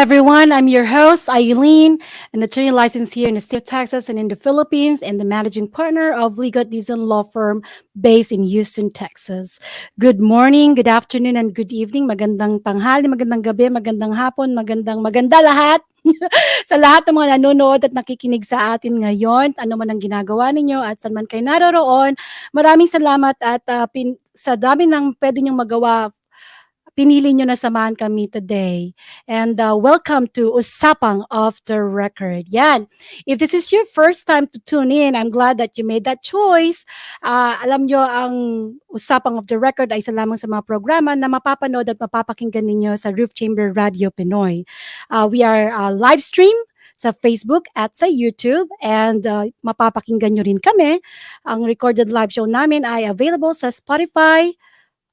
everyone. I'm your host, Eileen, an attorney licensed here in the state of Texas and in the Philippines, and the managing partner of Legal Dizon Law Firm based in Houston, Texas. Good morning, good afternoon, and good evening. Magandang tanghali, magandang gabi, magandang hapon, maganda lahat. Sa lahat ng mga nanonood at nakikinig sa atin ngayon, ano man ang ginagawa ninyo at saan man kayo naroroon, maraming salamat at sa dami ng pwede niyong magawa, pinili nyo na samahan kami today. And welcome to Usapang Off the Record. Yan. If this is your first time to tune in, I'm glad that you made that choice. Alam nyo, ang Usapang Off the Record ay isa lamang sa mga programa na mapapanood at mapapakinggan ninyo sa Roof Chamber Radio Pinoy. We are live stream sa Facebook at sa YouTube, and mapapakinggan nyo rin kami. Ang recorded live show namin ay available sa Spotify,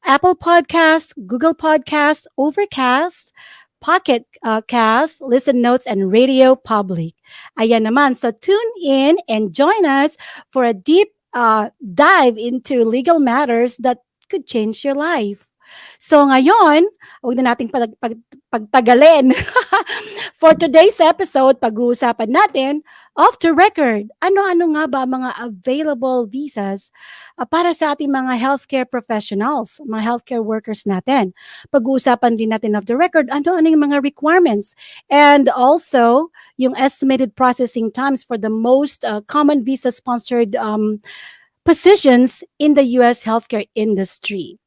Apple Podcasts, Google Podcasts, Overcast, Pocket Cast, Listen Notes, and Radio Public. Ayan naman. So tune in and join us for a deep dive into legal matters that could change your life. So ngayon, huwag na nating pagtagalin. For today's episode, pag-uusapan natin, off the record, ano-ano nga ba mga available visas para sa ating mga healthcare professionals, mga healthcare workers natin. Pag-uusapan din natin off the record, ano-ano yung mga requirements. And also, yung estimated processing times for the most common visa-sponsored positions in the U.S. healthcare industry.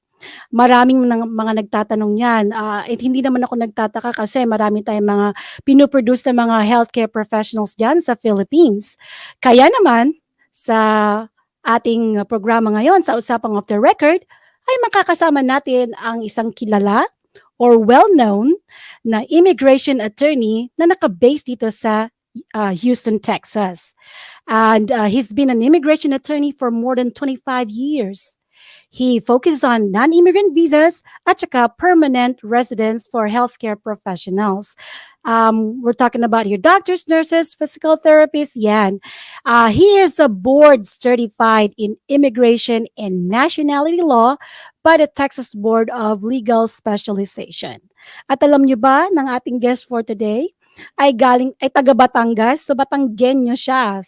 Maraming mga nagtatanong yan. Hindi naman ako nagtataka kasi marami tayong mga pinuproduce na mga healthcare professionals dyan sa Philippines. Kaya naman, sa ating programa ngayon, sa Usapang Off the Record, ay makakasama natin ang isang kilala or well-known na immigration attorney na nakabase dito sa Houston, Texas. And he's been an immigration attorney for more than 25 years. He focuses on non-immigrant visas at saka permanent residence for healthcare professionals. We're talking about your doctors, nurses, physical therapists. Yan. He is a board certified in immigration and nationality law by the Texas Board of Legal Specialization. At alam niyo ba ng ating guest for today? Ay taga Batangas, so Batanggenyo siya.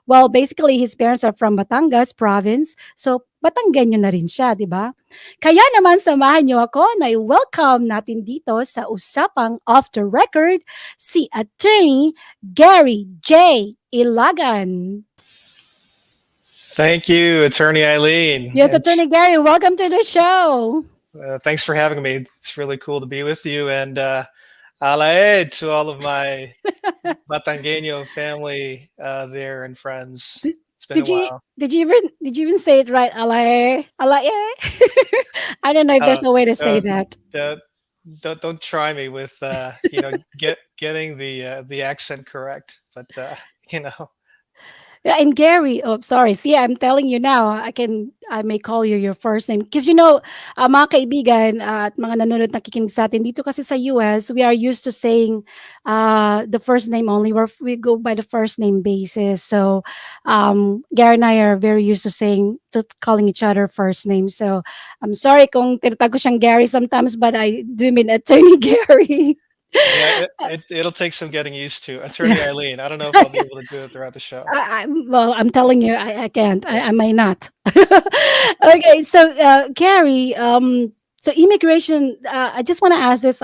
Well, basically his parents are from Batangas province, so Batanggenyo na rin siya, di ba? Kaya naman samahan niyo ako na i-welcome natin dito sa Usapang Off the Record si Attorney Gary J. Ilagan. Thank you, Attorney Eileen. Yes, Attorney Gary, welcome to the show. Thanks for having me. It's really cool to be with you, and alae to all of my Batangueño family there and friends. It's been a while. Did you even say it right? Alae? I don't know if there's a way to say that. Don't try me with getting the accent correct, but Yeah, and Gary, oh, sorry. See, I'm telling you now, I may call you your first name. Because mga kaibigan at mga nanonood nakikinig sa atin, dito kasi sa US, we are used to saying the first name only. We go by the first name basis. So, Gary and I are very used to calling each other first name. So, I'm sorry kung tinatawag ko siyang Gary sometimes, but I do mean Attorney Gary. Yeah, it'll take some getting used to. Attorney Eileen, I don't know if I'll be able to do it throughout the show. Well, I'm telling you, I can't. I may not. Okay, so Gary, so immigration. I just want to ask this.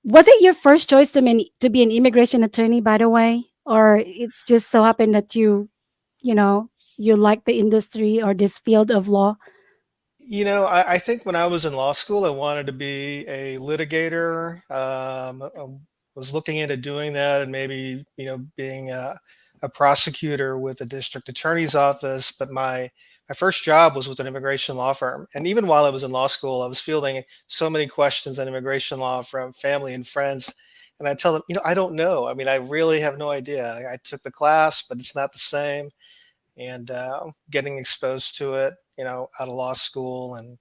Was it your first choice to be an immigration attorney? By the way, or it's just so happened that you like the industry or this field of law? I think when I was in law school, I wanted to be a litigator. I was looking into doing that and maybe, being a prosecutor with the district attorney's office. But my first job was with an immigration law firm. And even while I was in law school, I was fielding so many questions on immigration law from family and friends. And I tell them, I don't know. I mean, I really have no idea. I took the class, but it's not the same. And getting exposed to it, out of law school and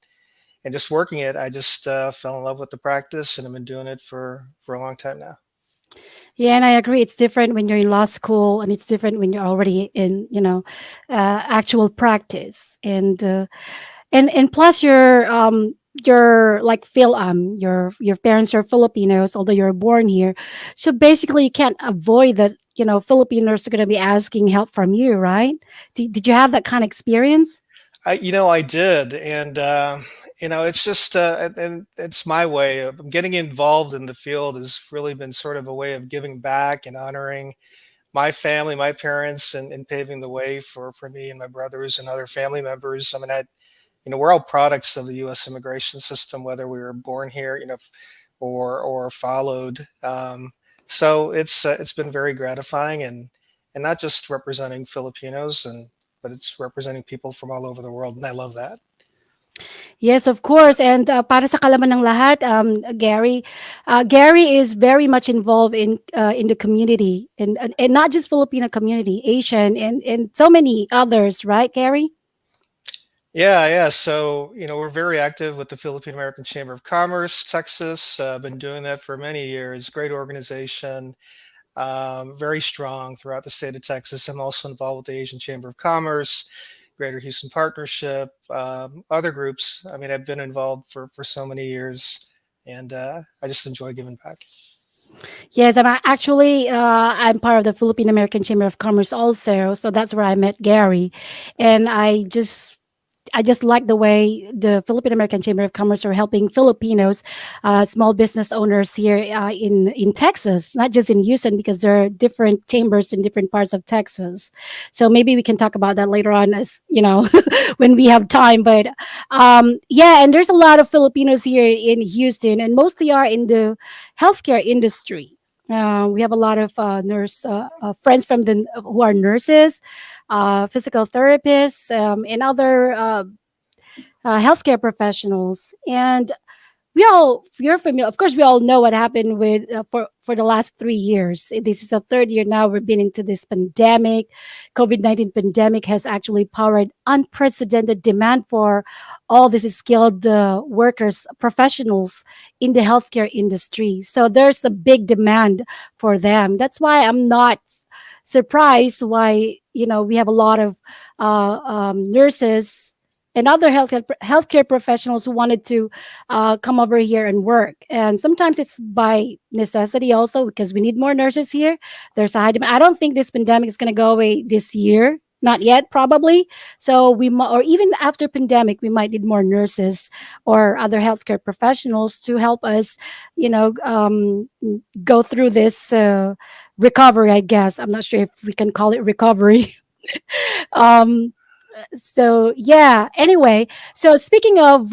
just working it, I just fell in love with the practice, and I've been doing it for a long time now. Yeah, and I agree. It's different when you're in law school, and it's different when you're already in, actual practice. And plus, you're your like Phil your parents are Filipinos, although you're born here. So basically, you can't avoid that. Filipinos are going to be asking help from you, right? Did you have that kind of experience? I did, and it's just and it's my way of getting involved in the field has really been sort of a way of giving back and honoring my family, my parents, and paving the way for me and my brothers and other family members. I mean, we're all products of the U.S. immigration system, whether we were born here, or followed. So it's been very gratifying, and not just representing Filipinos, but it's representing people from all over the world, and I love that. Yes, of course. And para sa kalaman ng lahat, Gary is very much involved in the community, and not just Filipino community, Asian, and so many others, right, Gary? Yeah, yeah. So, we're very active with the Philippine American Chamber of Commerce, Texas. Been doing that for many years. Great organization, very strong throughout the state of Texas. I'm also involved with the Asian Chamber of Commerce, Greater Houston Partnership, other groups. I mean, I've been involved for so many years, and I just enjoy giving back. Yes, I'm part of the Philippine American Chamber of Commerce also. So that's where I met Gary, and I just like the way the Philippine American Chamber of Commerce are helping Filipinos, small business owners here in Texas, not just in Houston, because there are different chambers in different parts of Texas. So maybe we can talk about that later on, as when we have time. But yeah, and there's a lot of Filipinos here in Houston, and mostly are in the healthcare industry. We have a lot of nurse friends from the who are nurses, physical therapists, and other healthcare professionals. And you're familiar, of course, we all know what happened with for the last 3 years. This is the third year now we've been into this pandemic. COVID-19 pandemic has actually powered unprecedented demand for all these skilled workers, professionals in the healthcare industry. So there's a big demand for them. That's why I'm not surprised why we have a lot of nurses and other healthcare professionals who wanted to come over here and work. And sometimes it's by necessity also, because we need more nurses here. There's a high demand. I don't think this pandemic is going to go away this year. Not yet, probably. So or even after pandemic, we might need more nurses or other healthcare professionals to help us, go through this recovery. I guess I'm not sure if we can call it recovery. um, so yeah. Anyway, so speaking of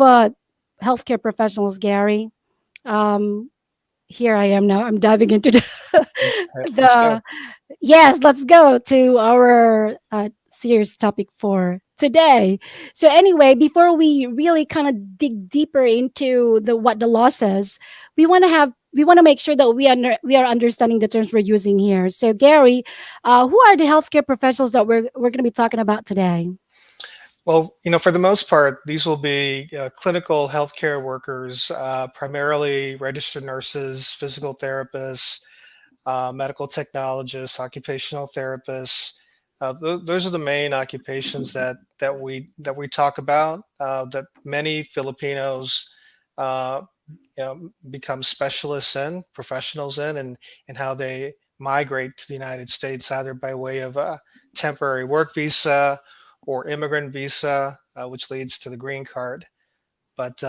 healthcare professionals, Gary, um, here I am now. I'm diving into the, All right, let's go. the yes. Let's go to our serious topic for today. So anyway, before we really kind of dig deeper into the what the law says, we want to make sure that we are understanding the terms we're using here. So Gary, who are the healthcare professionals that we're going to be talking about today? Well, for the most part, these will be clinical healthcare workers, primarily registered nurses, physical therapists, medical technologists, occupational therapists. Those are the main occupations that we talk about. That many Filipinos uh, become specialists in, professionals in, and how they migrate to the United States, either by way of a temporary work visa or immigrant visa, which leads to the green card. But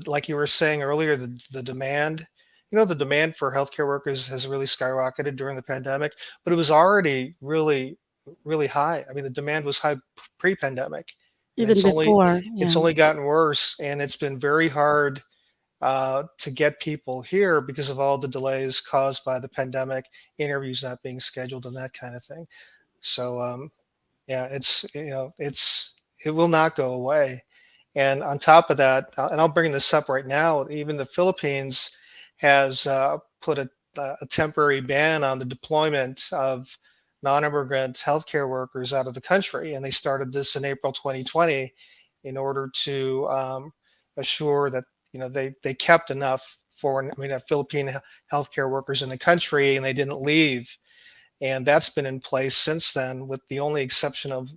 like you were saying earlier, the demand, the demand for healthcare workers has really skyrocketed during the pandemic, but it was already really, really high. I mean, the demand was high pre-pandemic, and Even before, it's yeah. only gotten worse, and it's been very hard to get people here because of all the delays caused by the pandemic, interviews not being scheduled, and that kind of thing. So yeah, it will not go away. And on top of that, and I'll bring this up right now, even the Philippines has put a temporary ban on the deployment of non-immigrant healthcare workers out of the country, and they started this in April 2020 in order to assure that they kept enough Philippine healthcare workers in the country, and they didn't leave. And that's been in place since then, with the only exception of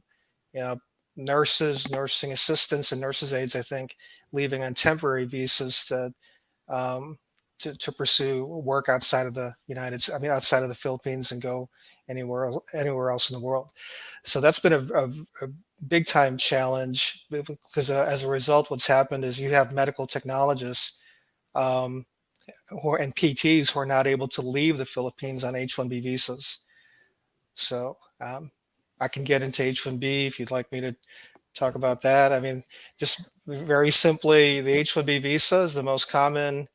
you know nurses, nursing assistants, and nurses aides, I think, leaving on temporary visas um, to pursue work outside of the outside of the Philippines and go anywhere else in the world. So that's been a big time challenge because as a result, what's happened is you have medical technologists um, and PTs who are not able to leave the Philippines on H1b visas. So I can get into H1b if you'd like me to talk about that. I mean, just very simply, the H1b visa is the most common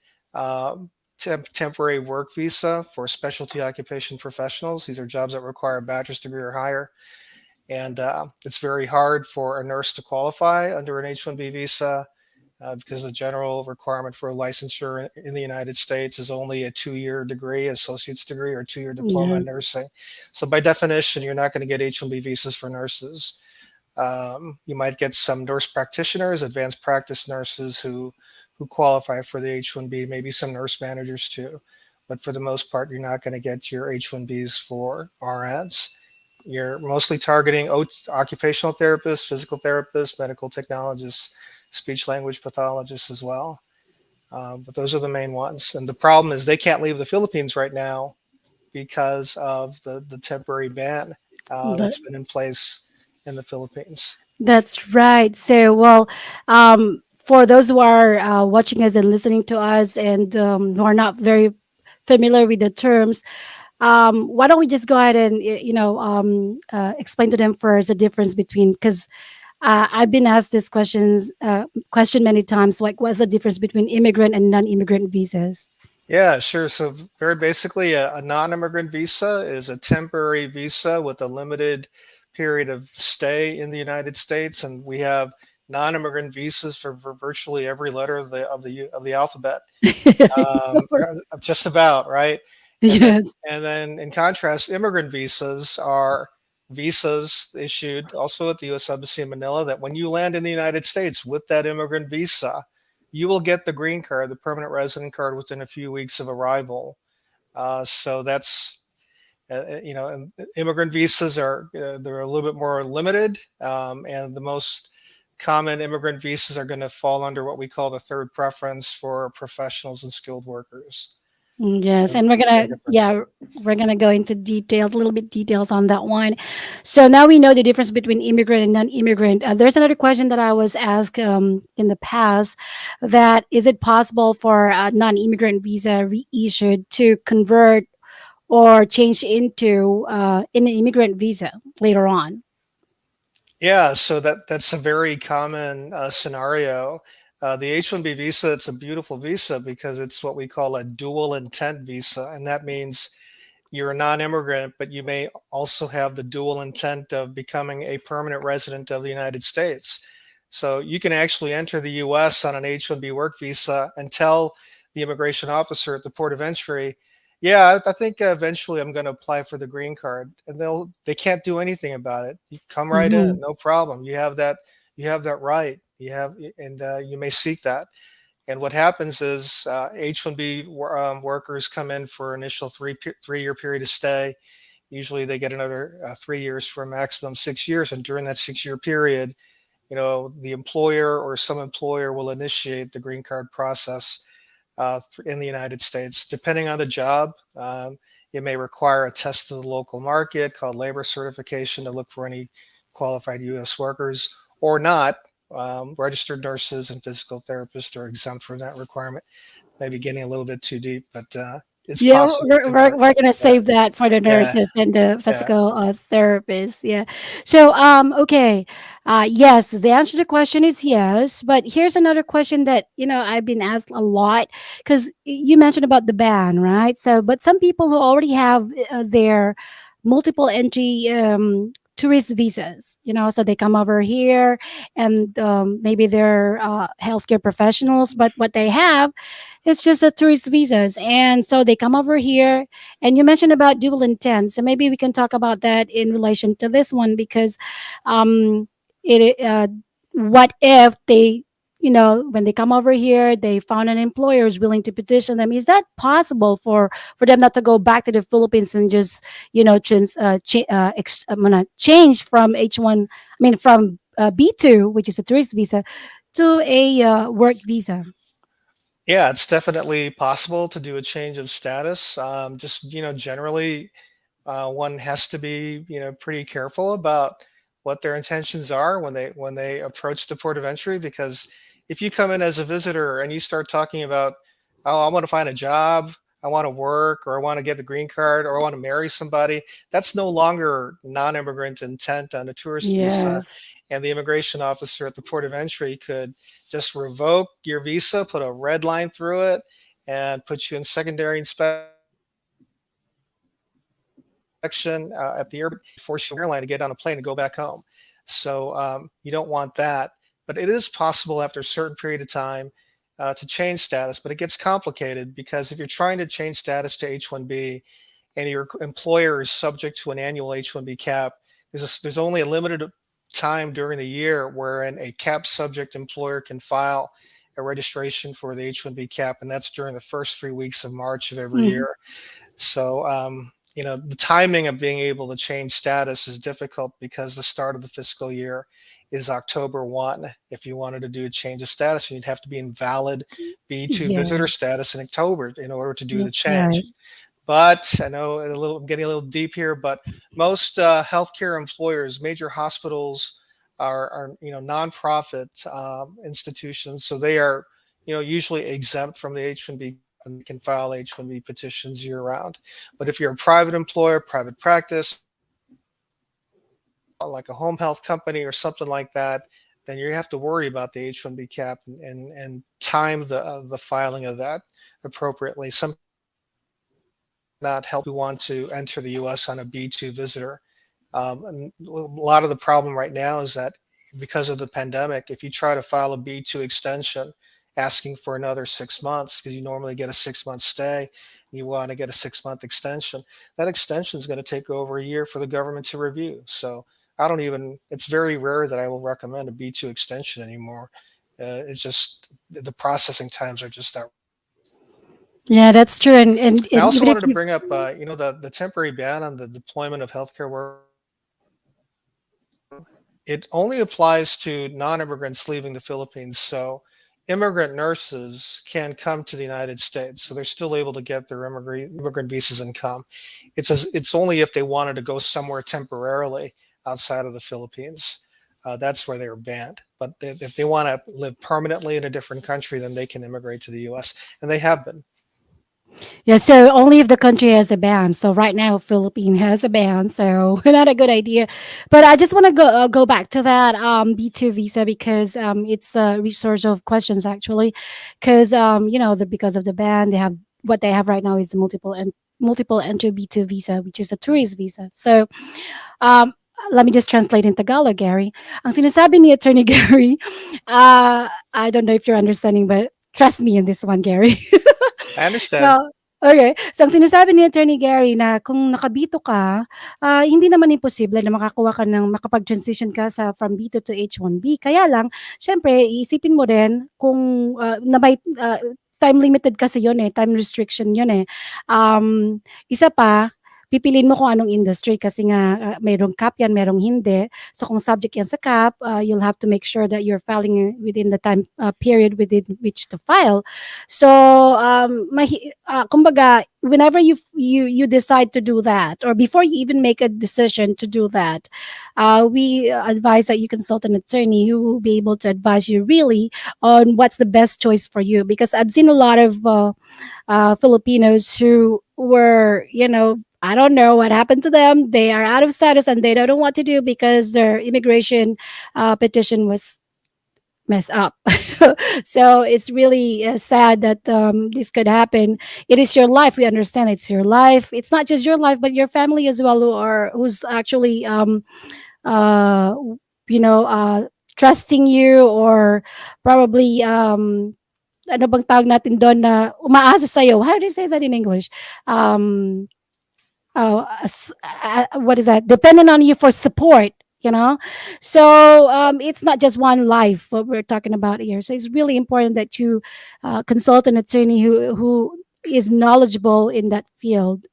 temporary work visa for specialty occupation professionals. These are jobs that require a bachelor's degree or higher. And it's very hard for a nurse to qualify under an H1b visa because the general requirement for licensure in the United States is only a 2-year degree, associate's degree, or 2-year diploma Yeah. in nursing. So by definition, you're not going to get H1b visas for nurses. You might get some nurse practitioners, advanced practice nurses who qualify for the H1B, maybe some nurse managers too. But for the most part, you're not going to get your H1Bs for RNs. You're mostly targeting occupational therapists, physical therapists, medical technologists, speech language pathologists as well. But those are the main ones. And the problem is they can't leave the Philippines right now because of the temporary ban that's been in place in the Philippines. That's right. So, well, for those who are watching us and listening to us and who are not very familiar with the terms, why don't we just go ahead and explain to them first the difference between, because I've been asked this question many times, like what's the difference between immigrant and non-immigrant visas? Yeah, sure. So very basically, a non-immigrant visa is a temporary visa with a limited period of stay in the United States, and we have non-immigrant visas for virtually every letter of the alphabet. Just about right. And then Yes. and then in contrast, immigrant visas are visas issued also at the U.S. Embassy in Manila that when you land in the United States with that immigrant visa, you will get the green card, the permanent resident card, within a few weeks of arrival. So that's and immigrant visas are they're a little bit more limited, and the most common immigrant visas are going to fall under what we call the third preference for professionals and skilled workers. Yes, So and we're the gonna main difference. yeah, we're gonna go into details, a little bit details on that one. So now we know the difference between immigrant and non-immigrant. There's another question that I was asked in the past, that is it possible for a non-immigrant visa reissued to convert or change into an immigrant visa later on? Yeah, so that's a very common scenario. The H-1B visa, it's a beautiful visa because it's what we call a dual intent visa, and that means you're a non-immigrant, but you may also have the dual intent of becoming a permanent resident of the United States. So you can actually enter the U.S. on an H-1B work visa and tell the immigration officer at the port of entry, "Yeah, I think eventually I'm going to apply for the green card," and they can't do anything about it. You come right in, Mm-hmm. no problem. You have that right. You may seek that. And what happens is H-1B workers come in for initial 3 year period of stay. Usually they get another 3 years for a maximum 6 years. And during that 6 year period, the employer or some employer will initiate the green card process in the United States. Depending on the job, it may require a test of the local market called labor certification to look for any qualified U.S. workers or not. Registered nurses and physical therapists are exempt from that requirement. Maybe getting a little bit too deep, but it's Yeah, possible to we're, we're, convert. we're gonna Yeah, save that for the yeah, nurses and the yeah. physical therapists. Yeah. So, okay, yes, the answer to the question is yes. But here's another question that I've been asked a lot, because you mentioned about the ban, right? So, but some people who already have their multiple entry tourist visas, so they come over here, and maybe they're healthcare professionals, but what they have, it's just a tourist visas, and so they come over here. And you mentioned about dual intent, so maybe we can talk about that in relation to this one, because um, it what if they, when they come over here, they found an employer who's willing to petition them? Is that possible for them not to go back to the Philippines and just change from H1, I mean from B2, which is a tourist visa, to a work visa? Yeah, it's definitely possible to do a change of status. Just generally, one has to be pretty careful about what their intentions are when they approach the port of entry, because if you come in as a visitor and you start talking about, oh, I want to find a job, I want to work, or I want to get the green card, or I want to marry somebody, that's no longer non-immigrant intent on a tourist visa. Yes. And the immigration officer at the port of entry could just revoke your visa, put a red line through it, and put you in secondary inspection at the airport, force your airline to get on a plane and go back home. So you don't want that. But it is possible after a certain period of time to change status. But it gets complicated because if you're trying to change status to H1B and your employer is subject to an annual H1B cap, there's only a limited time during the year wherein a cap subject employer can file a registration for the H1B cap, and that's during the first 3 weeks of March of every Mhm. year. So, the timing of being able to change status is difficult because the start of the fiscal year is October 1. If you wanted to do a change of status, you'd have to be in valid B2 visitor Yes, status in October in order to do the that's right. change. But I know I'm getting a little deep here, but most healthcare employers, major hospitals, are nonprofit institutions, so they are usually exempt from the H1B cap, and they can file H1B petitions year round. But if you're a private employer, private practice, like a home health company or something like that, then you have to worry about the H1B cap and time the filing of that appropriately. Some not help who want to enter the U.S. on a B2 visitor. And a lot of the problem right now is that because of the pandemic, if you try to file a B2 extension asking for another 6 months, because you normally get a 6 month stay, you want to get a 6 month extension, that extension is going to take over a year for the government to review. So it's very rare that I will recommend a B2 extension anymore. It's just the processing times are just that. Yeah, that's true. And I And also even if wanted to you, bring up, the temporary ban on the deployment of healthcare workers. It only applies to non-immigrants leaving the Philippines. So immigrant nurses can come to the United States. So they're still able to get their immigrant visas and come. It's only if they wanted to go somewhere temporarily outside of the Philippines. That's where they were banned. But if they want to live permanently in a different country, then they can immigrate to the U.S. And they have been. yeah, so only if the country has a ban. So right now, Philippines has a ban, so not a good idea. But I just want to go back to that B2 visa because it's a resource of questions actually, because because of the ban, they have what they have right now is the multiple entry B2 visa, which is a tourist visa. So um, let me just translate in Tagalog, Gary. Ang sinasabi ni Attorney Gary, I don't know if you're understanding, but trust me in this one, Gary. I understand. So, okay. So, ang sinasabi ni Attorney Gary na kung nakabito ka, hindi naman imposible na makakuha ka ng makapag-transition ka from B2 to H1B. Kaya lang, siyempre, iisipin mo rin kung na may time limited kasi yun eh, time restriction yun eh. Isa pa, pipiliin mo kung anong industry kasi nga mayroong cap yan, mayroong hindi. So kung subject yan sa cap, you'll have to make sure that you're filing within the time period within which to file. So, kumbaga, whenever you decide to do that, or before you even make a decision to do that, we advise that you consult an attorney who will be able to advise you really on what's the best choice for you. Because I've seen a lot of Filipinos who were, I don't know what happened to them. They are out of status and they don't know what to do because their immigration petition was mess up. So it's really sad that this could happen. It is your life. We understand it's your life. It's not just your life, but your family as well, who's actually uh, you know uh, trusting you, or probably ano bang tawag natin doon na umaasa sa'yo. How do you say that in English? Um, what is that? Depending on you for support, you know. So it's not just one life what we're talking about here. So it's really important that you consult an attorney who is knowledgeable in that field.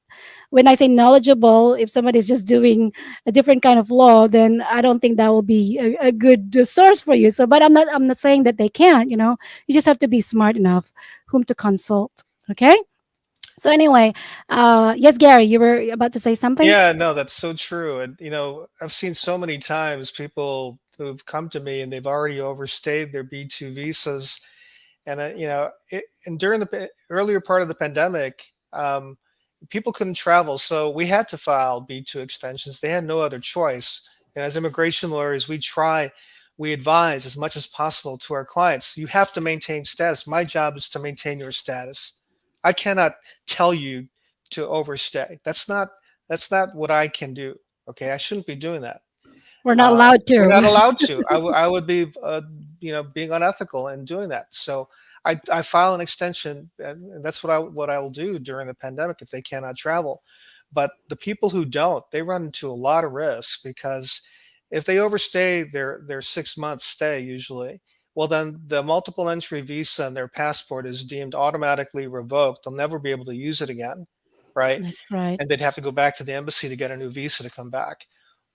when I say knowledgeable, if somebody's just doing a different kind of law, then I don't think that will be a good source for you. So, but I'm not saying that they can't. You just have to be smart enough whom to consult. Okay. So anyway, yes, Gary, you were about to say something. Yeah, no, that's so true. And I've seen so many times people who've come to me and they've already overstayed their B2 visas. And and during the earlier part of the pandemic, people couldn't travel, so we had to file B2 extensions. They had no other choice. And as immigration lawyers, we advise as much as possible to our clients. You have to maintain status. My job is to maintain your status. I cannot tell you to overstay. That's not what I can do. Okay, I shouldn't be doing that. We're not allowed We're to. not allowed to. I would be, being unethical in doing that. So I file an extension, and that's what I will do during the pandemic if they cannot travel. But the people who don't, they run into a lot of risks because if they overstay their 6 month stay usually, well then the multiple entry visa and their passport is deemed automatically revoked. They'll never be able to use it again, right? That's right. And they'd have to go back to the embassy to get a new visa to come back.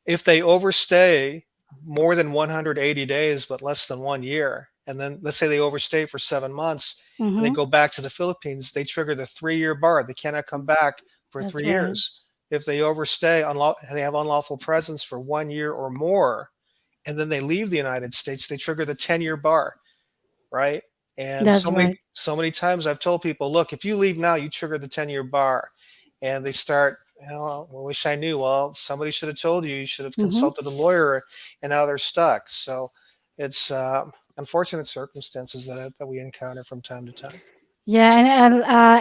If they overstay more than 180 days but less than 1 year, and then let's say they overstay for 7 months and they Mm-hmm. go back to the Philippines, they trigger the 3 year bar. They cannot come back for That's three right. years. If they overstay, they have unlawful presence for 1 year or more, and then they leave the United States, they trigger the 10-year bar, right? And That's right. so many times I've told people, look, if you leave now, you trigger the 10-year bar, and they start, I wish I knew. Well, somebody should have told you. You should have Mm-hmm. consulted a lawyer, and now they're stuck. So it's unfortunate circumstances that we encounter from time to time. Yeah,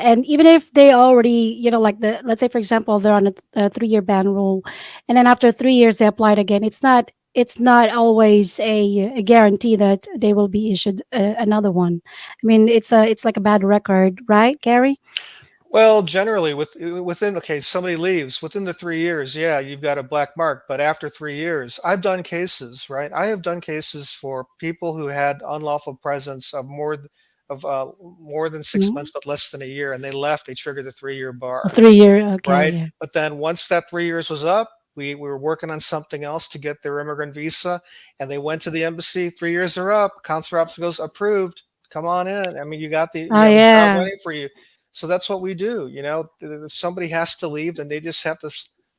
and even if they already, like let's say for example, they're on a 3-year ban rule, and then after 3 years they applied again. It's not always a guarantee that they will be issued another one. I mean, it's like a bad record, right, Gary? Well, generally, within okay, somebody leaves within the 3 years. Yeah, you've got a black mark. But after 3 years, I've done cases. Right, I have done cases for people who had unlawful presence more than six Mhm. months, but less than a year, and they left. They triggered the 3 year A bar. 3 year, okay, Right? yeah. But then once that 3 years was up, we were working on something else to get their immigrant visa, and they went to the embassy. 3 years are up. Consular officer goes, approved. Come on in. I mean, Oh you have a job yeah, waiting for you. So that's what we do. If somebody has to leave, then they just have to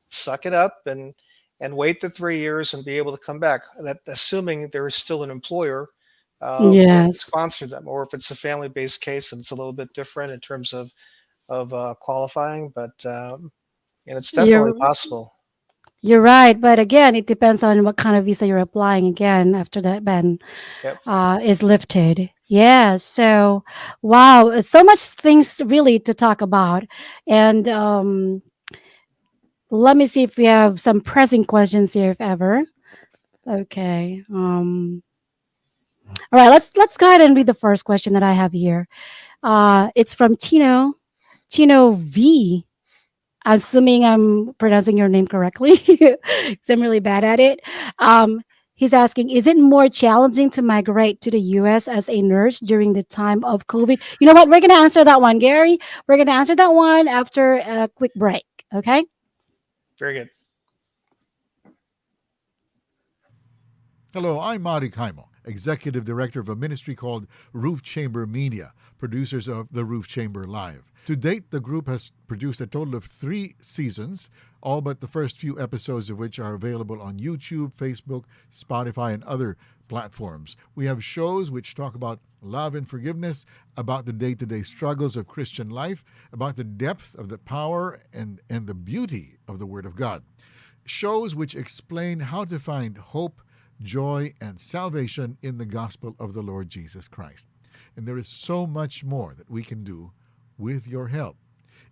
suck it up and wait the 3 years and be able to come back. That assuming there is still an employer willing to yes. sponsor them, or if it's a family-based case, and it's a little bit different in terms of qualifying, but it's definitely You're possible. you're right, but again, it depends on what kind of visa you're applying. Again, after that ban Yep. is lifted. Yeah. So, wow, so much things really to talk about, and let me see if we have some pressing questions here, if ever. Okay. All right. Let's go ahead and read the first question that I have here. It's from Tino V. Assuming I'm pronouncing your name correctly, because I'm really bad at it. Um, he's asking, is it more challenging to migrate to the US as a nurse during the time of COVID? You know what? We're going to answer that one, Gary. We're going to answer that one after a quick break. Okay. Very good. Hello, I'm Mari Kaimo, Executive Director of a ministry called Roof Chamber Media, producers of The Roof Chamber Live. To date, the group has produced a total of 3 seasons, all but the first few episodes of which are available on YouTube, Facebook, Spotify, and other platforms. We have shows which talk about love and forgiveness, about the day to day struggles of Christian life, about the depth of the power and the beauty of the Word of God. Shows which explain how to find hope, joy, and salvation in the gospel of the Lord Jesus Christ. And there is so much more that we can do with your help.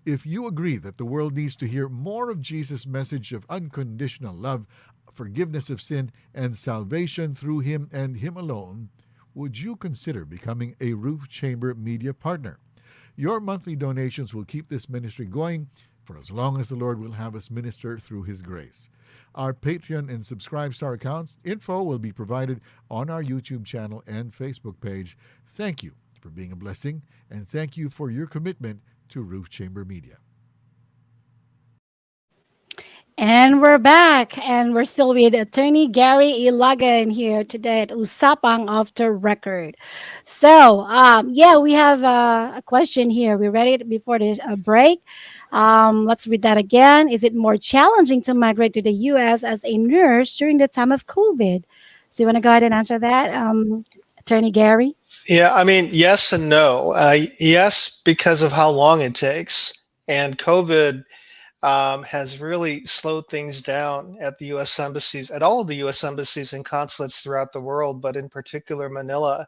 If you agree that the world needs to hear more of Jesus' message of unconditional love, forgiveness of sin, and salvation through Him and Him alone, would you consider becoming a Roof Chamber Media partner? Your monthly donations will keep this ministry going for as long as the Lord will have us minister through His grace. Our Patreon and Subscribe Star accounts info will be provided on our YouTube channel and Facebook page. Thank you for being a blessing, and thank you for your commitment to Roof Chamber Media. And we're back, and we're still with attorney Gary Ilagan here today at Usapang After Record. So, yeah, we have a question here. We read it before the break. Let's read that again. Is it more challenging to migrate to the U.S. as a nurse during the time of COVID? So, you want to go ahead and answer that, attorney Gary? Yeah, I mean, yes and no. Yes, because of how long it takes, and COVID has really slowed things down at the U.S. embassies, at all of the U.S. embassies and consulates throughout the world, but in particular Manila.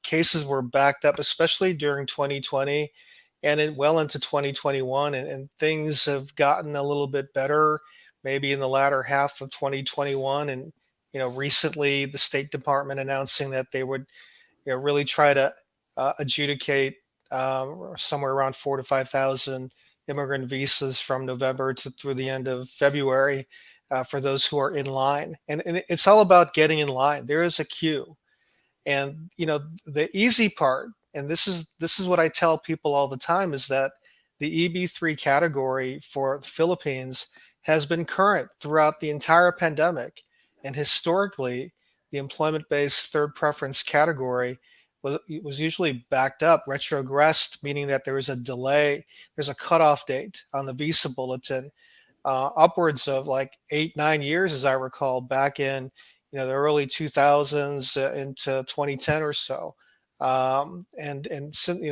Cases were backed up, especially during 2020 and well into 2021, and things have gotten a little bit better, maybe in the latter half of 2021. And recently, the State Department announcing that they would really try to adjudicate somewhere around 4 to 5 thousand immigrant visas from November through the end of February for those who are in line. And it's all about getting in line. There is a queue, and the easy part, and this is what I tell people all the time, is that the EB3 category for the Philippines has been current throughout the entire pandemic. And historically, the employment-based third preference category was usually backed up, retrogressed, meaning that there is a delay, there's a cutoff date on the visa bulletin, upwards of like 8, 9 years, as I recall, back in the early 2000s into 2010 or so, and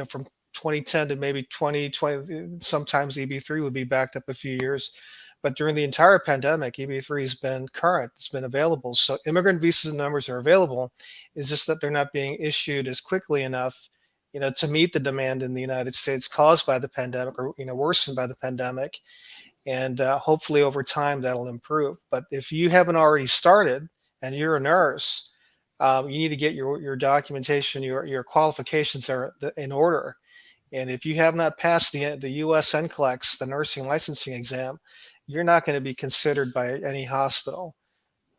from 2010 to maybe 2020, sometimes EB3 would be backed up a few years. But during the entire pandemic, EB3 has been current, it's been available. So immigrant visas numbers are available. It's just that they're not being issued as quickly enough, to meet the demand in the United States caused by the pandemic, or worsened by the pandemic. And hopefully over time that'll improve. But if you haven't already started and you're a nurse, you need to get your documentation, your qualifications are in order. And if you have not passed the U.S. NCLEX, the nursing licensing exam, you're not going to be considered by any hospital.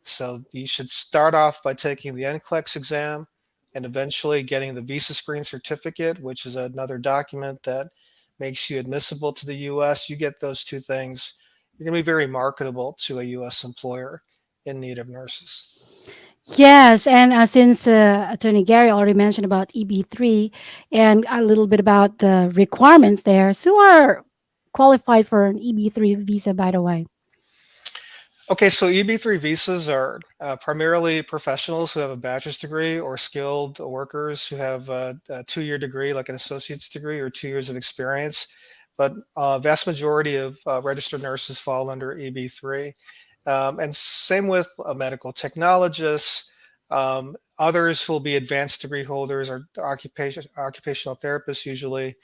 So you should start off by taking the NCLEX exam and eventually getting the visa screen certificate, which is another document that makes you admissible to the US. You get those two things, you're going to be very marketable to a US employer in need of nurses. Yes, and since Attorney Gary already mentioned about EB3 and a little bit about the requirements there, so who are qualified for an EB3 visa, by the way? Okay, so EB3 visas are primarily professionals who have a bachelor's degree, or skilled workers who have a 2-year degree, like an associate's degree, or 2 years of experience. But vast majority of registered nurses fall under EB3. And same with medical technologists, others who will be advanced degree holders, or occupational therapists usually,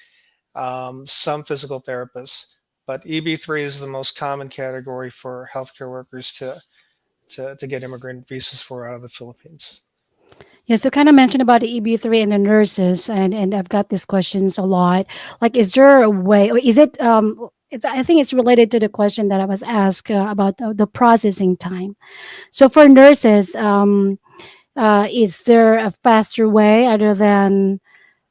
some physical therapists. But EB3 is the most common category for healthcare workers to get immigrant visas for out of the Philippines. Yeah, so kind of mentioned about the EB3 and the nurses, and I've got these questions a lot. Like, is there a way, or is it? I think it's related to the question that I was asked about the processing time. So for nurses, is there a faster way other than?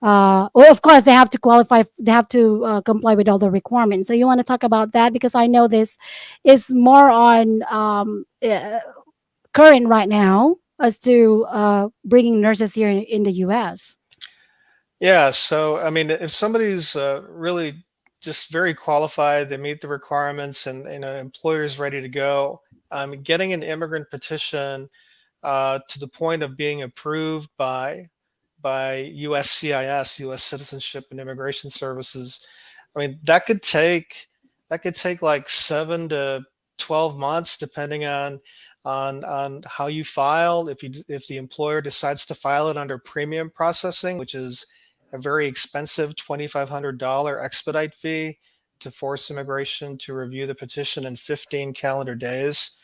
Well, of course, they have to qualify. They have to comply with all the requirements. So you want to talk about that, because I know this is more on current right now as to bringing nurses here in the U.S. Yeah, so I mean, if somebody's really just very qualified, they meet the requirements, and an employer is ready to go, getting an immigrant petition to the point of being approved by USCIS, U.S. Citizenship and Immigration Services. I mean, that could take like 7 to 12 months, depending on how you file. If the employer decides to file it under premium processing, which is a very expensive $2,500 expedite fee to force immigration to review the petition in 15 calendar days.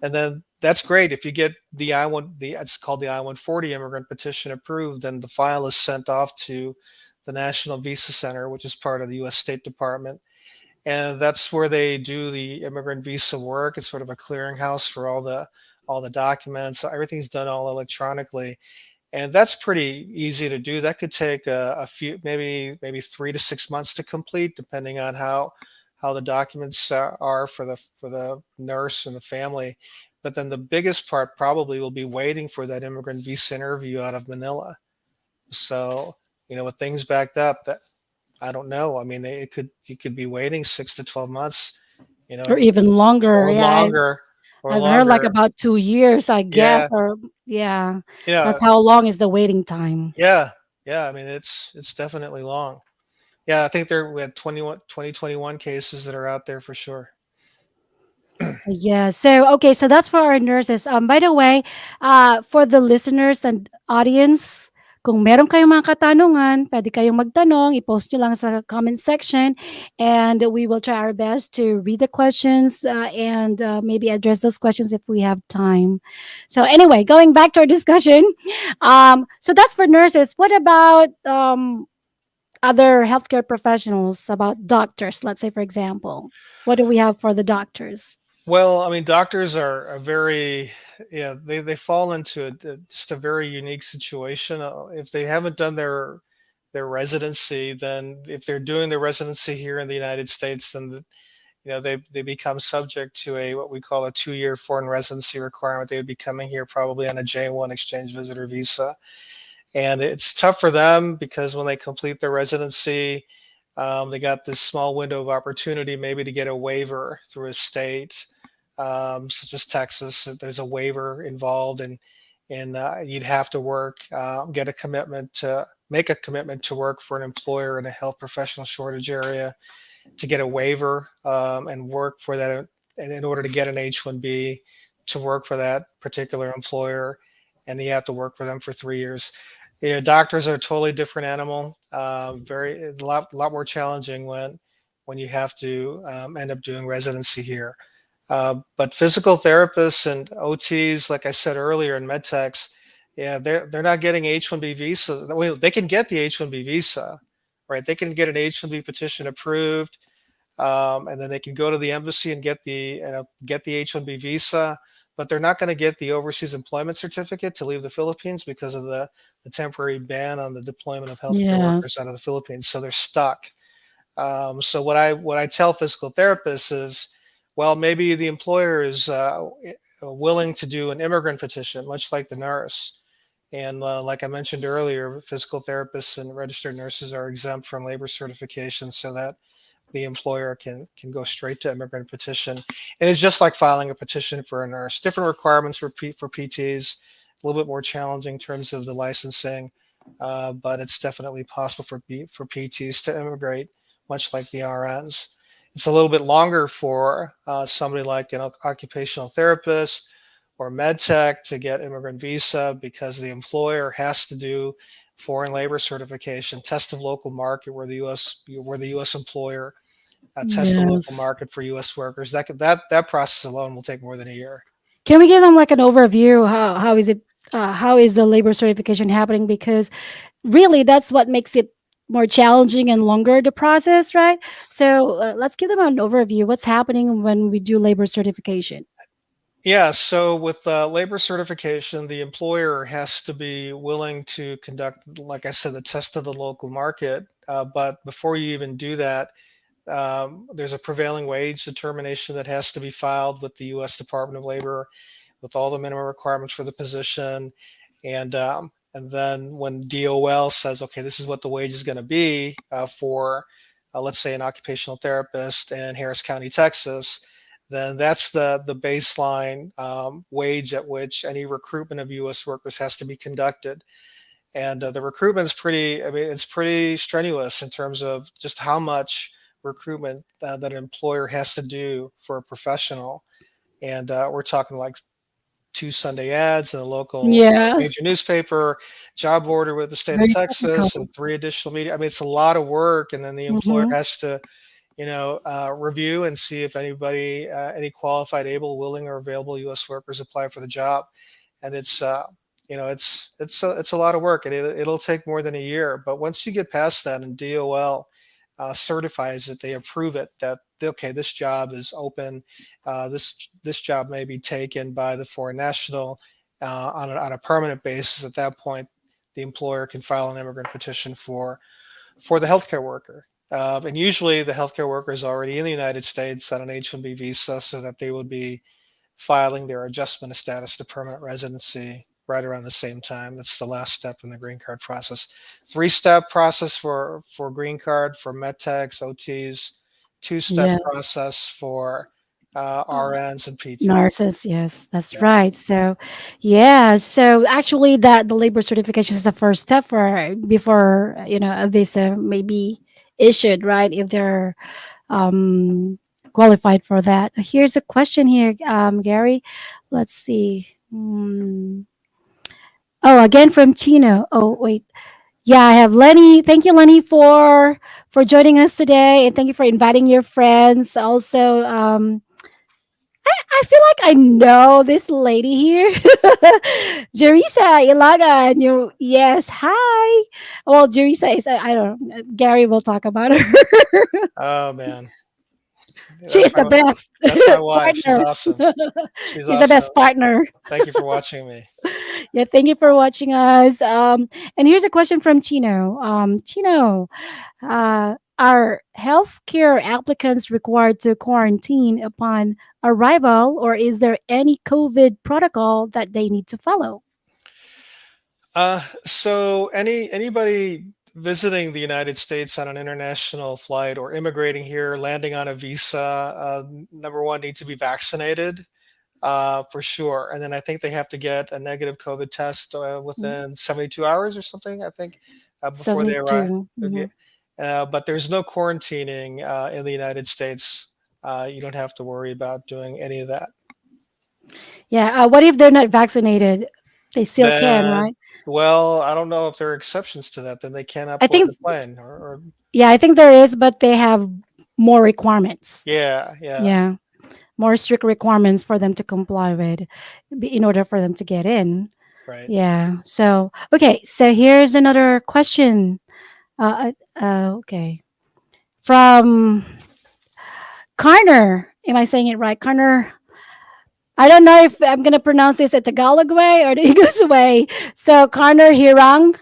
And then that's great. If you get the it's called the I-140 immigrant petition approved, then the file is sent off to the National Visa Center, which is part of the U.S. State Department. And that's where they do the immigrant visa work. It's sort of a clearinghouse for all the documents. So everything's done all electronically, and that's pretty easy to do. That could take a few, maybe 3 to 6 months to complete, depending on how how the documents are for the nurse and the family. But then the biggest part probably will be waiting for that immigrant visa interview out of Manila. So, with things backed up, that I don't know. I mean, it could you could be waiting 6 to 12 months, Or even longer. or Yeah, longer, or I've heard like longer. about 2 years, I guess, Yeah, or yeah, yeah, that's how long is the waiting time. yeah, yeah. I mean, it's definitely long. Yeah, I think we had 2021 cases that are out there for sure. Yeah. So okay. So that's for our nurses. By the way, for the listeners and audience, kung meron kayong mga katanungan, pwede kayong magtanong. I-post nyo lang sa comment section, and we will try our best to read the questions and maybe address those questions if we have time. So anyway, going back to our discussion. So that's for nurses. What about other healthcare professionals? About doctors, let's say, for example. What do we have for the doctors? Well, I mean, doctors are very, yeah, they fall into just a very unique situation. If they haven't done their residency, then if they're doing their residency here in the United States, then they become subject to a what we call a 2-year foreign residency requirement. They would be coming here probably on a J1 exchange visitor visa, and it's tough for them because when they complete their residency, they got this small window of opportunity maybe to get a waiver through a state, such as Texas. There's a waiver involved, and you'd have to work, get a commitment to make a commitment to work for an employer in a health professional shortage area to get a waiver, and work for that, and in order to get an H1b to work for that particular employer, and you have to work for them for 3 years. Doctors are a totally different animal. Very a lot more challenging when you have to end up doing residency here. But physical therapists and OTs, like I said earlier, in medtechs, yeah, they're not getting H1b visa. Well, they can get the H1b visa, right? They can get an H1b petition approved, and then they can go to the embassy and get the H1b visa. But they're not going to get the overseas employment certificate to leave the Philippines because of the temporary ban on the deployment of healthcare workers Yes. out of the Philippines. So they're stuck. So what I tell physical therapists is, well, maybe the employer is willing to do an immigrant petition, much like the nurse. And like I mentioned earlier, physical therapists and registered nurses are exempt from labor certification, so that the employer can go straight to immigrant petition. And it's just like filing a petition for a nurse. Different requirements for PTs, a little bit more challenging in terms of the licensing, but it's definitely possible for PTs to immigrate, much like the RNs. It's a little bit longer for somebody like an occupational therapist or med tech to get immigrant visa because the employer has to do foreign labor certification, test of local market, where the U.S. employer test the local Yes. market for U.S. workers. That process alone will take more than a year. Can we give them like an overview? How is it? How is the labor certification happening? Because really, that's what makes it more challenging and longer the process, right? So let's give them an overview. What's happening when we do labor certification? Yeah, so with labor certification, the employer has to be willing to conduct, like I said, the test of the local market. But before you even do that, there's a prevailing wage determination that has to be filed with the U.S. Department of Labor with all the minimum requirements for the position. And then when DOL says, okay, this is what the wage is going to be for, let's say, an occupational therapist in Harris County, Texas, then that's the baseline wage at which any recruitment of U.S. workers has to be conducted. And the recruitment is pretty, I mean, it's pretty strenuous in terms of just how much recruitment that an employer has to do for a professional. And we're talking like 2 Sunday ads in a local Yes, major newspaper, job order with the state of very Texas, technical. and 3 additional media. I mean, it's a lot of work. And then the employer Hmm. has to, review and see if anybody, any qualified, able, willing, or available U.S. workers apply for the job. And it's a lot of work, and it'll take more than a year. But once you get past that, and DOL certifies it, they approve it that okay, this job is open. This job may be taken by the foreign national on a permanent basis. At that point, the employer can file an immigrant petition for the healthcare worker. And usually the healthcare worker is already in the United States on an H1b visa, so that they would be filing their adjustment of status to permanent residency right around the same time. That's the last step in the green card process. Three-step process for green card for medtechs, OTs, two-step Yeah. process for RNs and PTs. Nurses, yes, that's Yeah. right. So, yeah, so actually, that the labor certification is the first step for before a visa may be issued, right? If they're um, qualified for that. Here's a question here, Gary. Let's see. Oh, again from Chino. Oh, wait. Yeah, I have Lenny. Thank you, Lenny, for joining us today, and thank you for inviting your friends. Also, I feel like I know this lady here. Jerisa Ilaga. And yes, hi. Well, Jerisa is, I don't know. Gary will talk about her. Oh man, that's She's the my best that's my wife. She's partner. awesome. She's She's the awesome. best partner. Thank you for watching me. Yeah, thank you for watching us. And here's a question from Chino. Chino, are healthcare applicants required to quarantine upon arrival, or is there any COVID protocol that they need to follow? So anybody visiting the United States on an international flight or immigrating here, landing on a visa, number one, need to be vaccinated for sure. And then I think they have to get a negative COVID test Mm, within 72 hours or something, I think, before they arrive. 72. Okay. But there's no quarantining in the United States. You don't have to worry about doing any of that. Yeah. What if they're not vaccinated? They still can, Then, right? well, I don't know if there are exceptions to that. Then they cannot I board think, the plane, or yeah, I think there is, but they have more requirements. yeah, yeah, Yeah. More strict requirements for them to comply with in order for them to get in. right. Yeah. So, okay. So here's another question. Okay. From Karner. Am I saying it right? Karner. I don't know if I'm going to pronounce this the Tagalog way or the English way. So, Karner Hirang.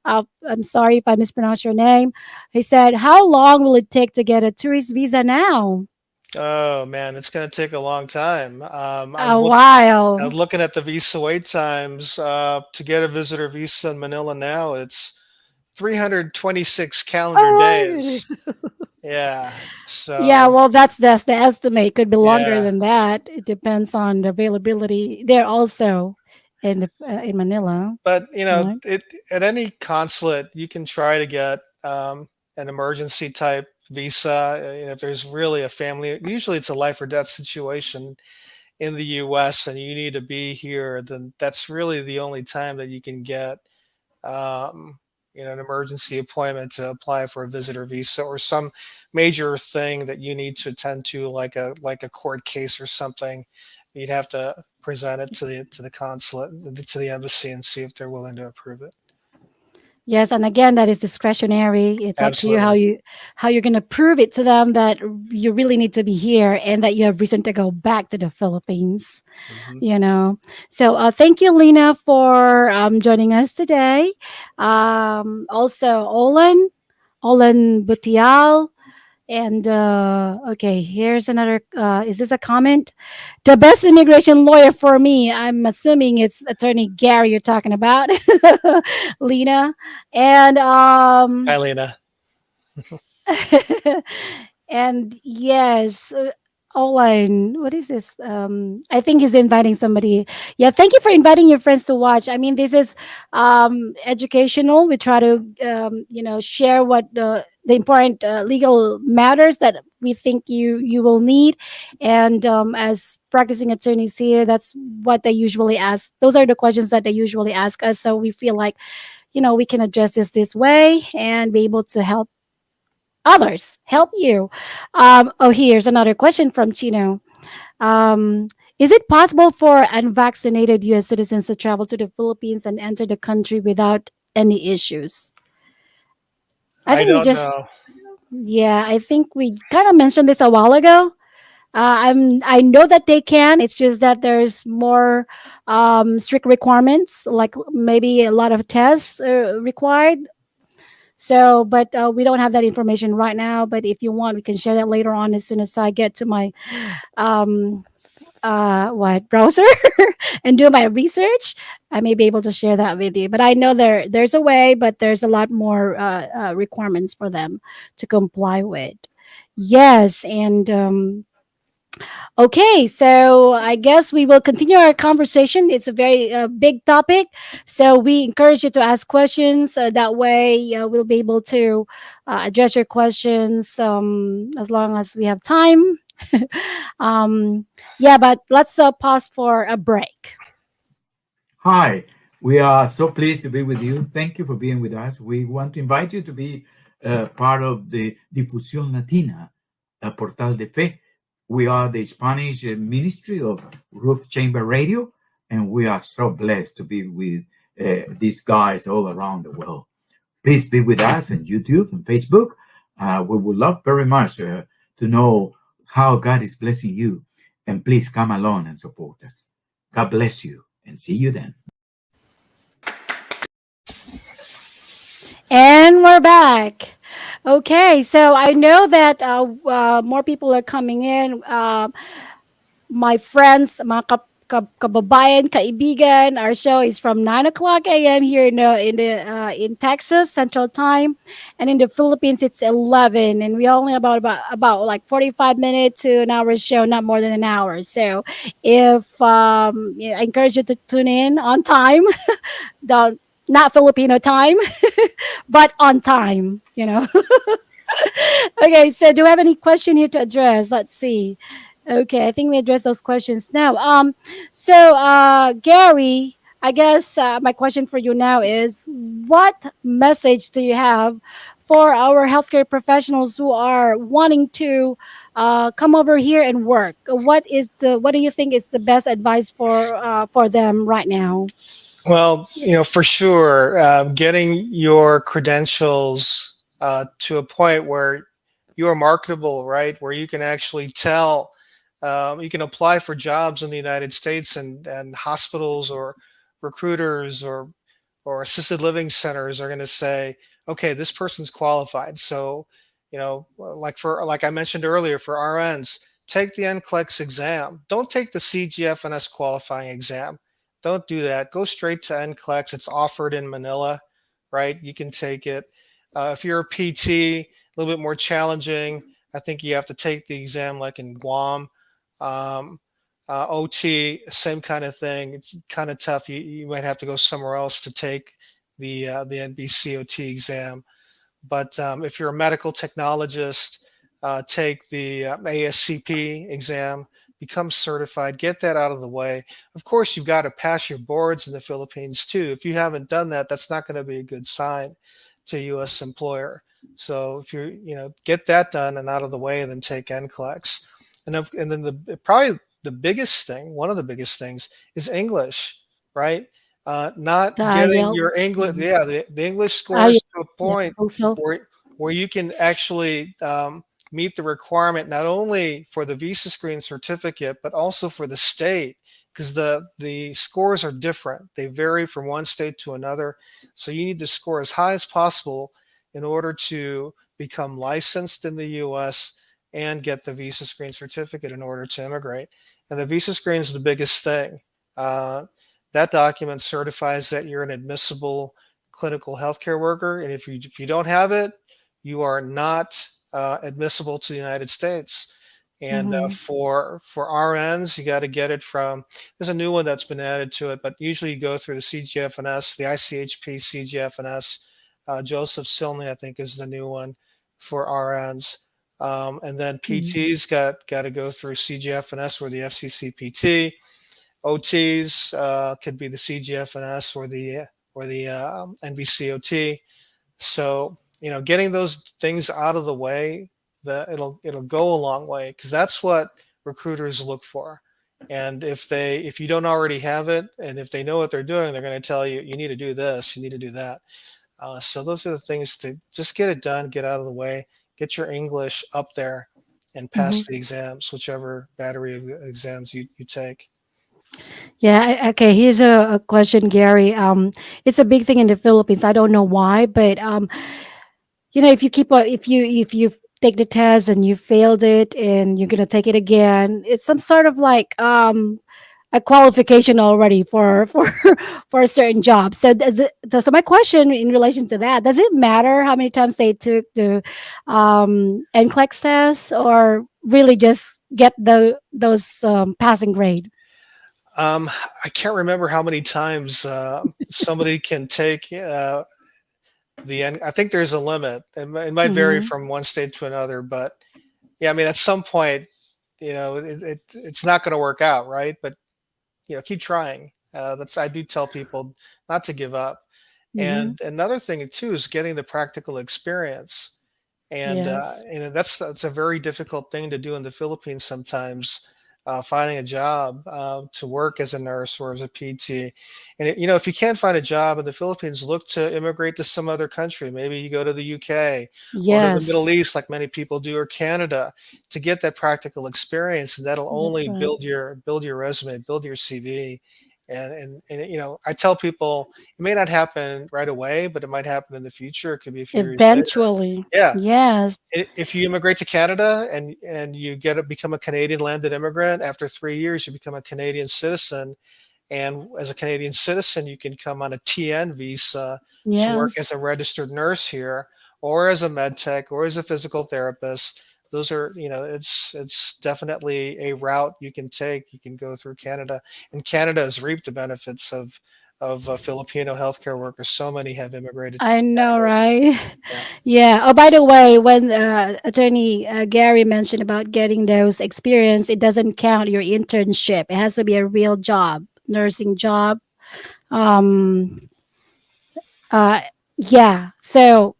I'm sorry if I mispronounced your name. He said, how long will it take to get a tourist visa now? Oh man, it's going to take a long time. A I while. was looking at the visa wait times to get a visitor visa in Manila now. It's 326 calendar Oh, days. Yeah. yeah, So well, that's just the estimate. Could be longer yeah, than that. It depends on the availability. They're also in Manila, but right? it at any consulate you can try to get an emergency type visa. If there's really a family, usually it's a life or death situation in the US and you need to be here, then that's really the only time that you can get um, an emergency appointment to apply for a visitor visa or some major thing that you need to attend to, like a court case or something. You'd have to present it to the consulate, to the embassy, and see if they're willing to approve it. Yes, and again, that is discretionary. It's up to you Absolutely. how you're going to prove it to them that you really need to be here and that you have reason to go back to the Philippines. Hmm. You know. So thank you, Lena, for joining us today. Also, Olan Butial. And okay, here's another. Is this a comment? The best immigration lawyer for me. I'm assuming it's Attorney Gary you're talking about, Lena. And Hi, Lena. and yes, Olan, what is this? I think he's inviting somebody. Yeah, thank you for inviting your friends to watch. I mean, this is educational. We try to, share what the important legal matters that we think you will need. And as practicing attorneys here, that's what they usually ask. Those are the questions that they usually ask us. So we feel like, we can address this way and be able to help others help you. Oh, here's another question from Chino. Um, is it possible for unvaccinated U.S. citizens to travel to the Philippines and enter the country without any issues? I I think we don't just, know. yeah, I think we kind of mentioned this a while ago. I know that they can. It's just that there's more strict requirements, like maybe a lot of tests required. So, but we don't have that information right now. But if you want, we can share that later on as soon as I get to my um, what browser and do my research. I may be able to share that with you. But I know there's a way, but there's a lot more requirements for them to comply with. Yes, and okay, so I guess we will continue our conversation. It's a very big topic, so we encourage you to ask questions. That way, we'll be able to address your questions as long as we have time. um, yeah, but let's pause for a break. Hi, we are so pleased to be with you. Thank you for being with us. We want to invite you to be part of the Difusión Latina, Portal de Fe. We are the Spanish ministry of Roof Chamber Radio, and we are so blessed to be with these guys all around the world. Please be with us on YouTube and Facebook. We would love very much to know how God is blessing you. And please come along and support us. God bless you and see you then. And we're back. Okay, so I know that more people are coming in. My friends, mga kababayan, kaibigan. Our show is from 9 o'clock a.m. here in Texas Central Time, and in the Philippines it's 11. And we only about like 45 minutes to an hour show, not more than an hour. So, if yeah, I encourage you to tune in on time, don't not Filipino time, but on time. Okay, so do we have any question here to address? Let's see. Okay, I think we addressed those questions now. Gary, I guess my question for you now is, what message do you have for our healthcare professionals who are wanting to come over here and work? What do you think is the best advice for them right now? Well, for sure, getting your credentials to a point where you are marketable, right? Where you can actually tell, you can apply for jobs in the United States, and hospitals or recruiters or assisted living centers are going to say, okay, this person's qualified. So, like I mentioned earlier, for RNs, take the NCLEX exam. Don't take the CGFNS qualifying exam. Don't do that. Go straight to NCLEX. It's offered in Manila, right? You can take it. If you're a PT, a little bit more challenging. I think you have to take the exam like in Guam. Um, OT, same kind of thing. It's kind of tough. You might have to go somewhere else to take the NBCOT exam. But if you're a medical technologist, take the ASCP exam, become certified, get that out of the way. Of course, you've got to pass your boards in the Philippines too. If you haven't done that, that's not going to be a good sign to a U.S. employer. So if get that done and out of the way, then take NCLEX. And then probably the biggest thing, one of the biggest things, is English, right? Not The getting IELTS. your English, Mhm. yeah, the English I scores to a Yeah, point also. where you can actually meet the requirement not only for the visa screen certificate but also for the state, because the scores are different. They vary from one state to another. So you need to score as high as possible in order to become licensed in the U.S. and get the visa screen certificate in order to immigrate. And the visa screen is the biggest thing. That document certifies that you're an admissible clinical healthcare worker, and if you don't have it, you are not admissible to the United States. And Mhm. for RNs, you got to get it from. There's a new one that's been added to it, but usually you go through the CGFNS, the ICHP CGFNS. Joseph Silney, I think, is the new one for RNs. And then Mhm. PTs got to go through CGFNS or the FCCPT. OTs could be the CGFNS or the NBCOT. So getting those things out of the way, that it'll go a long way, because that's what recruiters look for. And if you don't already have it, and if they know what they're doing, they're going to tell you, you need to do this, you need to do that. So those are the things to just get it done, get out of the way, get your English up there, and pass Mhm. the exams, whichever battery of exams you take. Yeah. Okay. Here's a question, Gary. It's a big thing in the Philippines. I don't know why, but if you if you take the test and you failed it and you're gonna take it again, it's some sort of like a qualification already for for a certain job. So so my question in relation to that, does it matter how many times they took the NCLEX test, or really just get those passing grade? Um, I can't remember how many times somebody can take the end. I think there's a limit. It might vary Mm-hmm. from one state to another, but yeah, I mean, at some point, it's not going to work out, right? But keep trying. That's I do tell people not to give up. Mm-hmm. And another thing too is getting the practical experience. And Yes. that's a very difficult thing to do in the Philippines sometimes. Finding a job to work as a nurse or as a PT, and if you can't find a job in the Philippines, look to immigrate to some other country. Maybe you go to the UK or to the Middle Yes. East, like many people do, or Canada, to get that practical experience, and that'll That's only right. build your resume, build your CV. And I tell people it may not happen right away, but it might happen in the future. It could be a few years later. Eventually. Yeah, Yes. if you immigrate to Canada and you become a Canadian landed immigrant, after 3 years you become a Canadian citizen, and as a Canadian citizen you can come on a TN visa to work as Yes. a registered nurse here, or as a med tech, or as a physical therapist. Those are, it's definitely a route you can take. You can go through Canada, and Canada has reaped the benefits of Filipino healthcare workers. So many have immigrated to I know, Canada. right? Yeah. Yeah. Oh, by the way, when attorney Gary mentioned about getting those experience, it doesn't count your internship. It has to be a real job, nursing job. Um. Uh. Yeah. So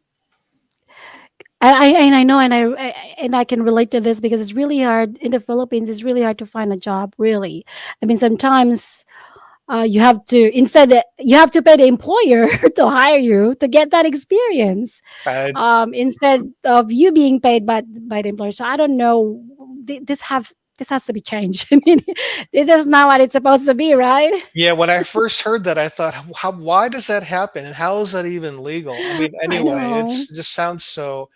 and I know, and I can relate to this because it's really hard in the Philippines. It's really hard to find a job. Really, I mean, sometimes you have to you have to pay the employer to hire you to get that experience, I, instead of you being paid by the employer. So I don't know. This has to be changed. I mean, this is not what it's supposed to be, right? Yeah, when I first heard that, I thought, why does that happen, and how is that even legal? I mean, I anyway, know. it just sounds so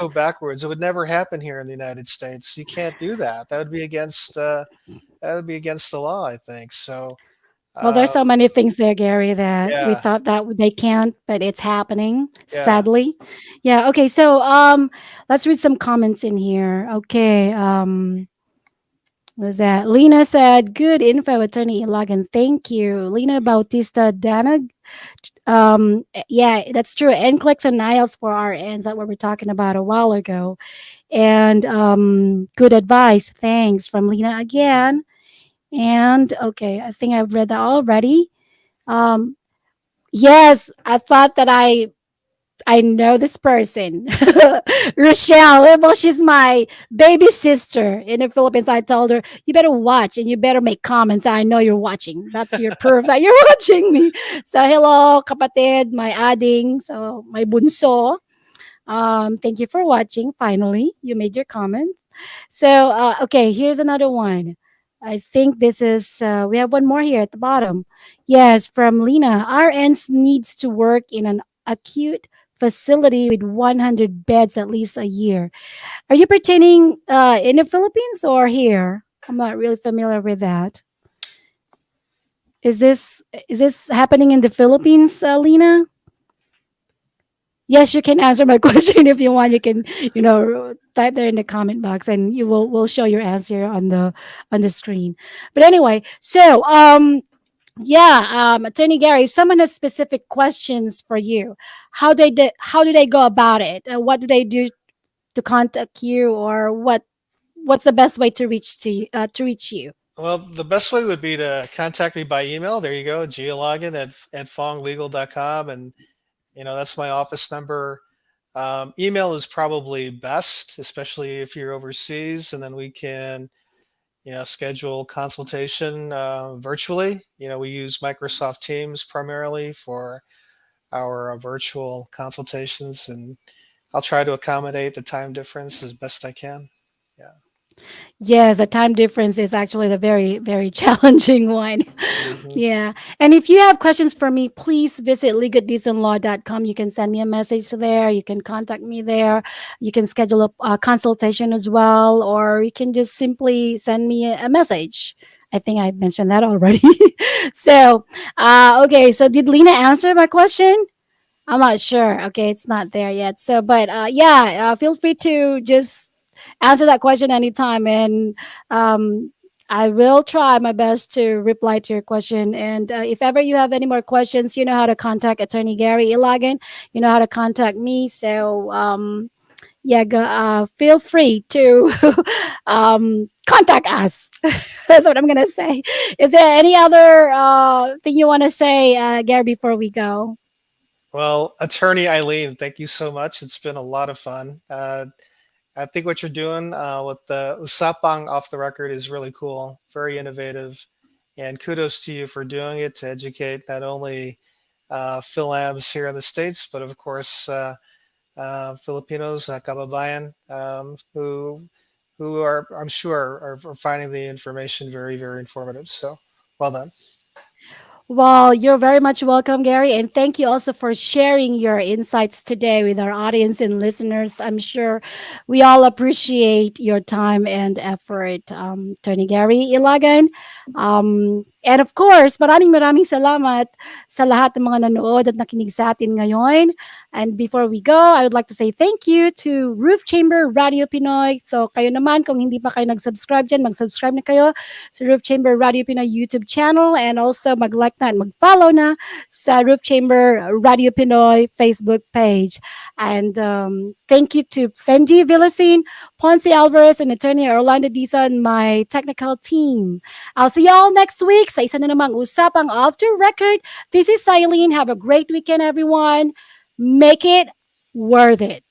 backwards. It would never happen here in the United States. You can't do that. That would be against the law, I think. So, Well, uh, there's so many things there, Gary, that we yeah, thought that they can't, but it's happening, yeah. sadly. Yeah. Okay. So, let's read some comments in here. Okay. What was that? Lena said, "Good info, Attorney Ilagan. Thank you, Lena Bautista Danag." Yeah, that's true. NCLEX and IELTS for RNs that we were talking about a while ago, and good advice. Thanks from Lena again. And okay, I think I've read that already. Um, yes, I thought that I know this person, Rochelle. Well, she's my baby sister in the Philippines. I told her, you better watch and you better make comments. I know you're watching. That's your proof that you're watching me. So, hello, kapatid, my ading, so my bunso. Thank you for watching. Finally, you made your comments. So, okay, here's another one. I think this is, we have one more here at the bottom. Yes, from Lena. RNs needs to work in an acute facility with 100 beds at least a year. Are you pertaining in the Philippines or here? I'm not really familiar with that. Is this happening in the Philippines, Lena? Yes, you can answer my question if you want. You can, type there in the comment box, and you will show your answer on the screen. But anyway, so yeah, Attorney Gary, if someone has specific questions for you, how do they go about it? What do they do to contact you, or what's the best way to reach you? Well, the best way would be to contact me by email. There you go, geologin at fonglegal.com, and that's my office number. Email is probably best, especially if you're overseas, and then we can schedule consultation virtually. We use Microsoft Teams primarily for our virtual consultations, and I'll try to accommodate the time difference as best I can. Yeah. Yes, the time difference is actually the very, very challenging one. Hmm. Yeah. And if you have questions for me, please visit legaldecentlaw.com. You can send me a message there. You can contact me there. You can schedule a consultation as well, or you can just simply send me a message. I think I mentioned that already. So, okay. So, did Lena answer my question? I'm not sure. Okay, it's not there yet. So, but yeah, feel free to just answer that question anytime, and I will try my best to reply to your question. And if ever you have any more questions, you know how to contact Attorney Gary Ilagan. You know how to contact me. So yeah, feel free to contact us. That's what I'm gonna say. Is there any other thing you want to say, Gary, before we go? Well, Attorney Eileen, thank you so much. It's been a lot of fun. I think what you're doing with the Usapang off the record is really cool, very innovative, and kudos to you for doing it to educate not only Philabs here in the States, but of course Filipinos, kababayan, who are, I'm sure, are finding the information very, very informative. So, well done. Well, you're very much welcome, Gary. And thank you also for sharing your insights today with our audience and listeners. I'm sure we all appreciate your time and effort, Tony Gary Ilagan. And of course, maraming salamat sa lahat ng mga nanood at nakinig sa atin ngayon. And before we go, I would like to say thank you to Roof Chamber Radio Pinoy. So kayo naman, kung hindi pa kayo nag-subscribe dyan, mag-subscribe na kayo sa Roof Chamber Radio Pinoy YouTube channel, and also mag-like na at mag-follow na sa Roof Chamber Radio Pinoy Facebook page. And thank you to Fenji Villasin, Ponce Alvarez, and Attorney Orlando Disa and my technical team. I'll see y'all next week sa isa na namang Usapang Off the Record. This is Silene. Have a great weekend, everyone. Make it worth it.